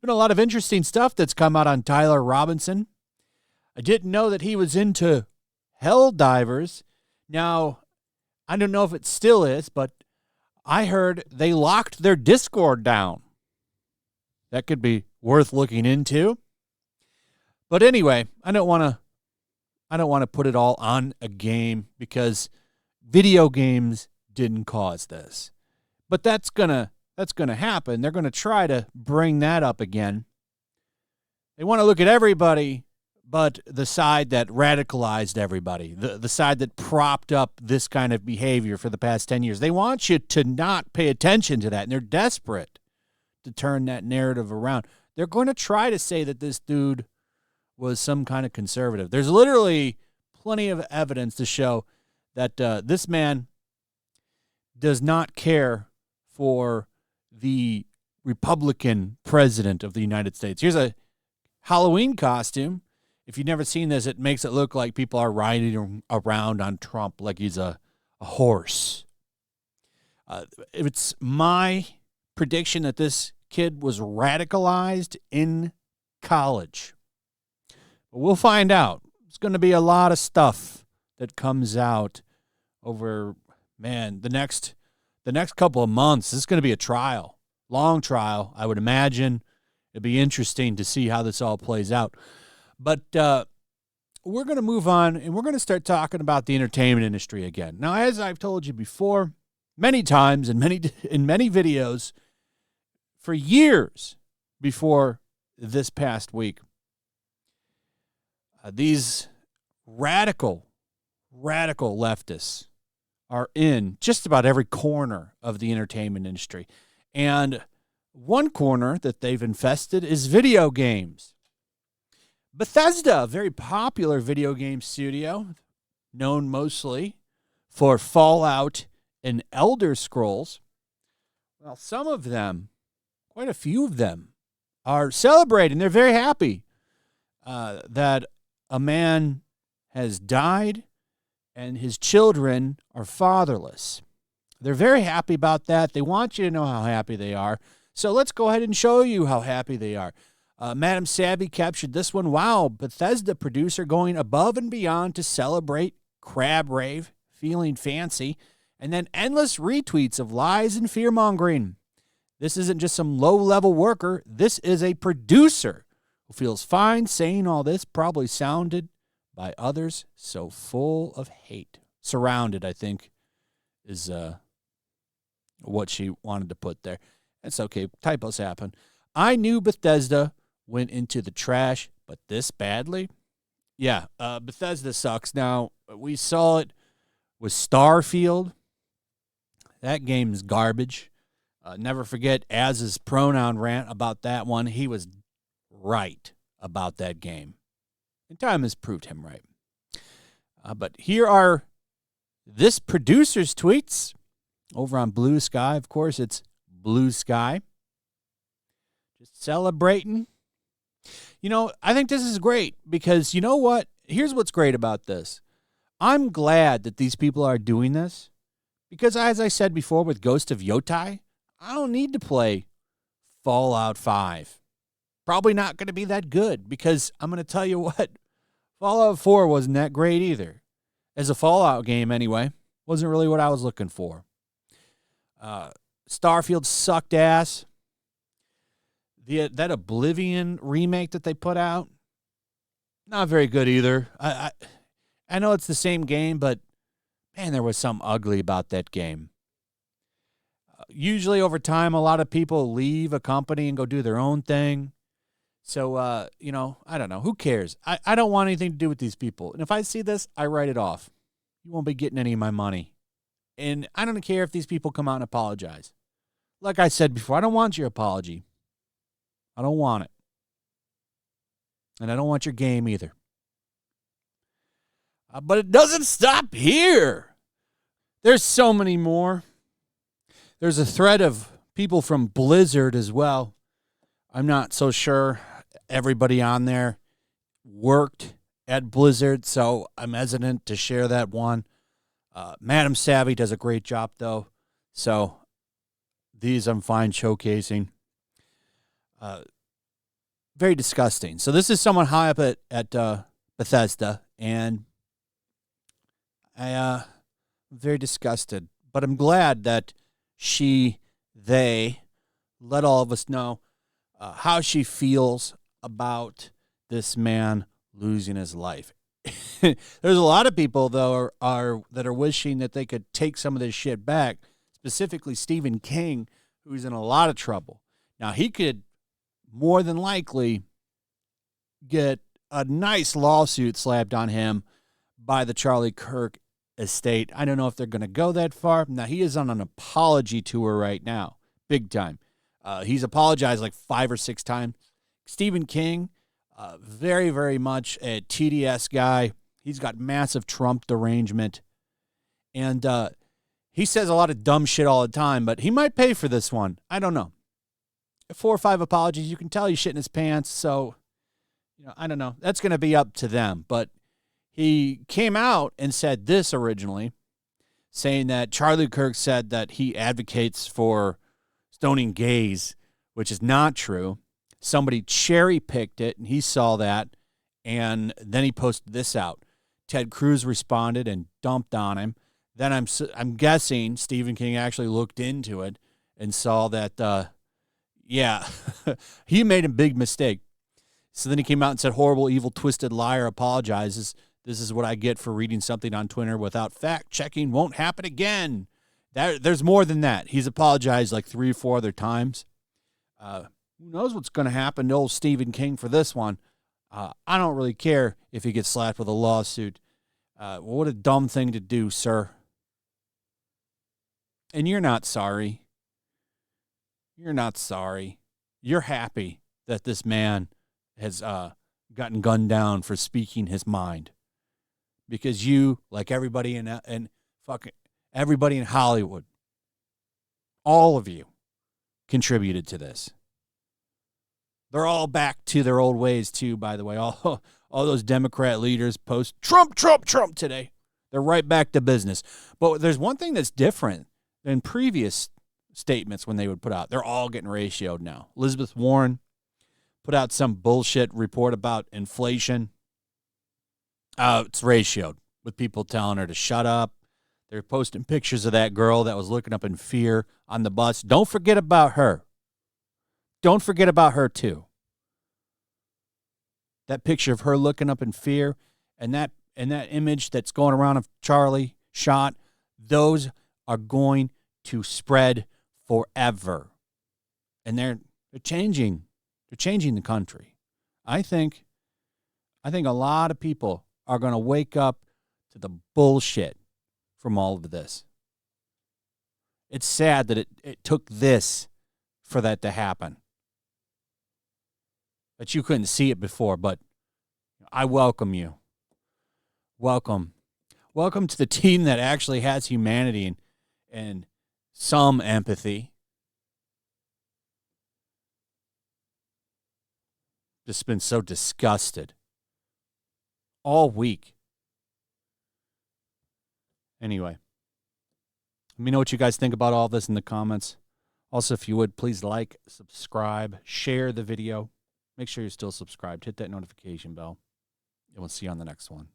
Been a lot of interesting stuff that's come out on Tyler Robinson. I didn't know that he was into hell divers. Now, I don't know if it still is, but I heard they locked their Discord down. That could be worth looking into. But anyway, I don't want to put it all on a game because video games didn't cause this. But that's going to happen. They're going to try to bring that up again. They want to look at everybody but the side that radicalized everybody, the side that propped up this kind of behavior for the past 10 years. They want you to not pay attention to that, and they're desperate to turn that narrative around. They're going to try to say that this dude was some kind of conservative. There's literally plenty of evidence to show that this man does not care for the Republican president of the United States. Here's a Halloween costume. If you've never seen this, it makes it look like people are riding around on Trump like he's a horse. It's my prediction that this kid was radicalized in college. But we'll find out. It's going to be a lot of stuff that comes out over, the next couple of months. This is going to be a trial, long trial, I would imagine. It'd be interesting to see how this all plays out. But we're going to move on, and we're going to start talking about the entertainment industry again. Now, as I've told you before, many times in many videos, for years before this past week, these radical leftists are in just about every corner of the entertainment industry. And one corner that they've infested is video games. Bethesda, a very popular video game studio, known mostly for Fallout and Elder Scrolls. Well, some of them, quite a few of them, are celebrating. They're very happy that a man has died and his children are fatherless. They're very happy about that. They want you to know how happy they are. So let's go ahead and show you how happy they are. Madam Savvy captured this one. Wow, Bethesda producer going above and beyond to celebrate Crab Rave, feeling fancy, and then endless retweets of lies and fear-mongering. This isn't just some low-level worker. This is a producer who feels fine saying all this, probably sounded by others so full of hate. Surrounded, I think, is what she wanted to put there. That's okay. Typos happen. I knew Bethesda went into the trash, but this badly? Yeah, Bethesda sucks. Now, we saw it with Starfield. That game's garbage. Never forget Az's pronoun rant about that one. He was right about that game. And time has proved him right. But here are this producer's tweets over on Blue Sky. Of course, it's Blue Sky. Just celebrating. You know, I think this is great because you know what? Here's what's great about this. I'm glad that these people are doing this because, as I said before with Ghost of Yotai, I don't need to play Fallout 5. Probably not going to be that good because I'm going to tell you what, Fallout 4 wasn't that great either. As a Fallout game anyway, wasn't really what I was looking for. Starfield sucked ass. That Oblivion remake that they put out, not very good either. I know it's the same game, but man, there was something ugly about that game. Usually over time, a lot of people leave a company and go do their own thing. So, I don't know. Who cares? I don't want anything to do with these people. And if I see this, I write it off. You won't be getting any of my money. And I don't care if these people come out and apologize. Like I said before, I don't want your apology. I don't want it. And I don't want your game either. But it doesn't stop here. There's so many more. There's a thread of people from Blizzard as well. I'm not so sure everybody on there worked at Blizzard, so I'm hesitant to share that one. Madam Savvy does a great job, though. So these I'm fine showcasing. Very disgusting. So this is someone high up at Bethesda, and I'm very disgusted. But I'm glad that they let all of us know how she feels about this man losing his life. There's a lot of people, though, that are wishing that they could take some of this shit back, specifically Stephen King, who's in a lot of trouble. Now, he could more than likely get a nice lawsuit slapped on him by the Charlie Kirk estate. I don't know if they're going to go that far. Now, he is on an apology tour right now, big time. He's apologized like 5 or 6 times. Stephen King, very, very much a TDS guy. He's got massive Trump derangement. And he says a lot of dumb shit all the time, but he might pay for this one. I don't know. 4 or 5 apologies, you can tell he's shitting his pants. So, I don't know. That's going to be up to them. But he came out and said this originally, saying that Charlie Kirk said that he advocates for stoning gays, which is not true. Somebody cherry-picked it, and he saw that, and then he posted this out. Ted Cruz responded and dumped on him. Then I'm guessing Stephen King actually looked into it and saw that, he made a big mistake. So then he came out and said, horrible, evil, twisted liar apologizes. This is what I get for reading something on Twitter without fact-checking. Won't happen again. There's more than that. He's apologized like 3 or 4 other times. Who knows what's going to happen to old Stephen King for this one? I don't really care if he gets slapped with a lawsuit. What a dumb thing to do, sir. And you're not sorry. You're not sorry. You're happy that this man has gotten gunned down for speaking his mind. Because you, like everybody in Hollywood, all of you contributed to this. They're all back to their old ways, too, by the way. All those Democrat leaders post Trump, Trump, Trump today. They're right back to business. But there's one thing that's different than previous statements when they would put out. They're all getting ratioed now. Elizabeth Warren put out some bullshit report about inflation. It's ratioed with people telling her to shut up. They're posting pictures of that girl that was looking up in fear on the bus. Don't forget about her. Don't forget about her, too. That picture of her looking up in fear and that image that's going around of Charlie shot, those are going to spread forever. And they're changing. They're changing the country. I think a lot of people are going to wake up to the bullshit from all of this. It's sad that it took this for that to happen. That you couldn't see it before, but I welcome you. Welcome. Welcome to the team that actually has humanity and some empathy. Just been so disgusted all week. Anyway, let me know what you guys think about all this in the comments. Also, if you would, please like, subscribe, share the video. Make sure you're still subscribed. Hit that notification bell. And we'll see you on the next one.